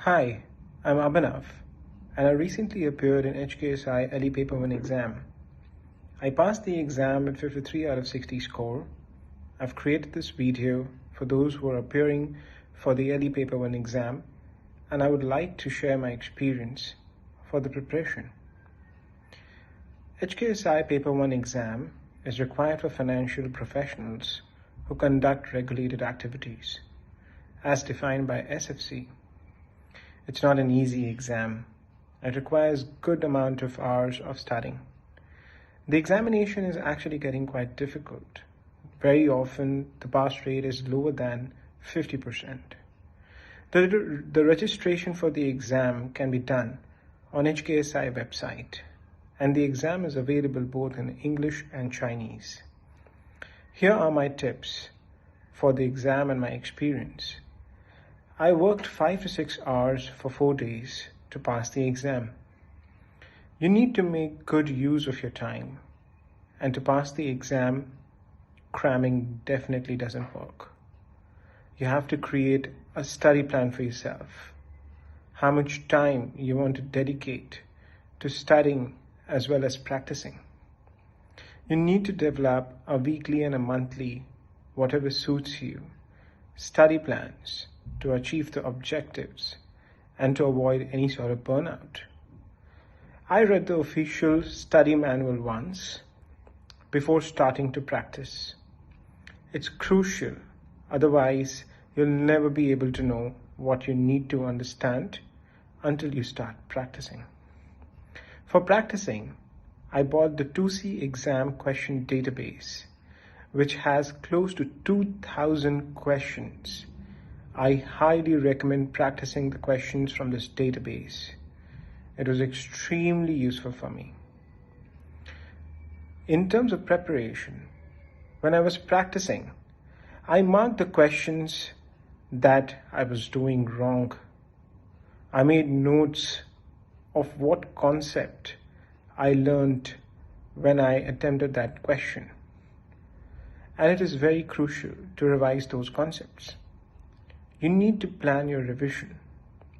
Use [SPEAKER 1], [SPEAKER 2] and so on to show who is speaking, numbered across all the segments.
[SPEAKER 1] Hi, I'm Abhinav, and I recently appeared in HKSI LE Paper 1 exam. I passed the exam with 53 out of 60 score. I've created this video for those who are appearing for the LE Paper 1 exam, and I would like to share my experience for the preparation. HKSI Paper 1 exam is required for financial professionals who conduct regulated activities, as defined by SFC. It's not an easy exam. It requires good amount of hours of studying. The examination is actually getting quite difficult. Very often, the pass rate is lower than 50%. The registration for the exam can be done on HKSI website, and the exam is available both in English and Chinese. Here are my tips for the exam and my experience. I worked 5 to 6 hours for 4 days to pass the exam. You need to make good use of your time, and to pass the exam, cramming definitely doesn't work. You have to create a study plan for yourself. How much time you want to dedicate to studying as well as practicing. You need to develop a weekly and a monthly, whatever suits you, study plans to achieve the objectives and to avoid any sort of burnout. I read the official study manual once before starting to practice. It's crucial, otherwise you'll never be able to know what you need to understand until you start practicing. For practicing, I bought the 2C exam question database, which has close to 2,000 questions. I highly recommend practicing the questions from this database. It was extremely useful for me. In terms of preparation, when I was practicing, I marked the questions that I was doing wrong. I made notes of what concept I learned when I attempted that question. And it is very crucial to revise those concepts. You need to plan your revision.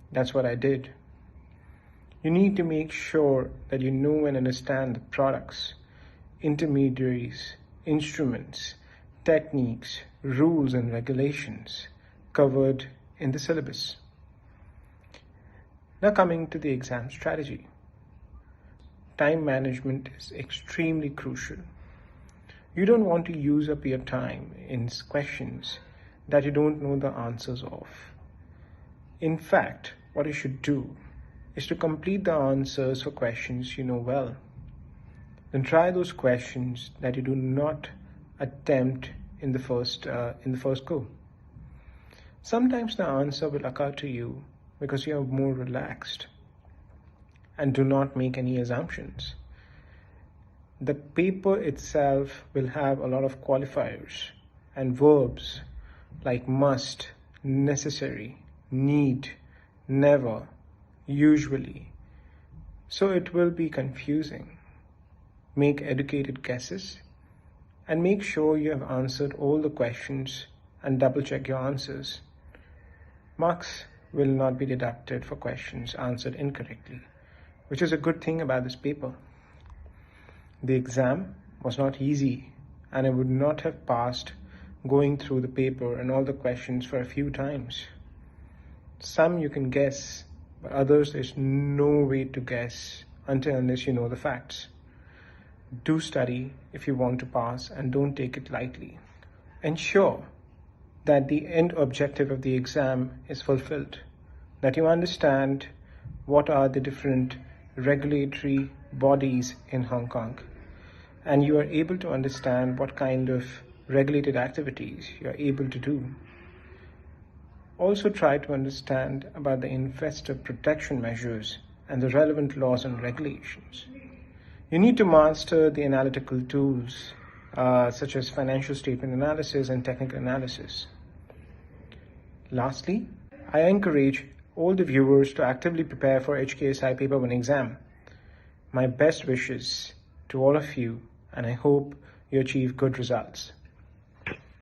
[SPEAKER 1] That's what I did. You need to make sure that you know and understand the products, intermediaries, instruments, techniques, rules and regulations covered in the syllabus. Now coming to the exam strategy. Time management is extremely crucial. You don't want to use up your time in questions that you don't know the answers of. In fact, what you should do is to complete the answers for questions you know well. Then try those questions that you do not attempt in the first go. Sometimes the answer will occur to you because you are more relaxed, and do not make any assumptions. The paper itself will have a lot of qualifiers and verbs like must, necessary, need, never, usually. So it will be confusing. Make educated guesses and make sure you have answered all the questions and double check your answers. Marks will not be deducted for questions answered incorrectly, which is a good thing about this paper. The exam was not easy, and I would not have passed going through the paper and all the questions for a few times. Some you can guess, but others there's no way to guess unless you know the facts. Do study if you want to pass, and don't take it lightly. Ensure that the end objective of the exam is fulfilled, that you understand what are the different regulatory bodies in Hong Kong, and you are able to understand what kind of regulated activities you are able to do. Also try to understand about the investor protection measures and the relevant laws and regulations. You need to master the analytical tools such as financial statement analysis and technical analysis. Lastly, I encourage all the viewers to actively prepare for HKSI Paper 1 exam. My best wishes to all of you, and I hope you achieve good results.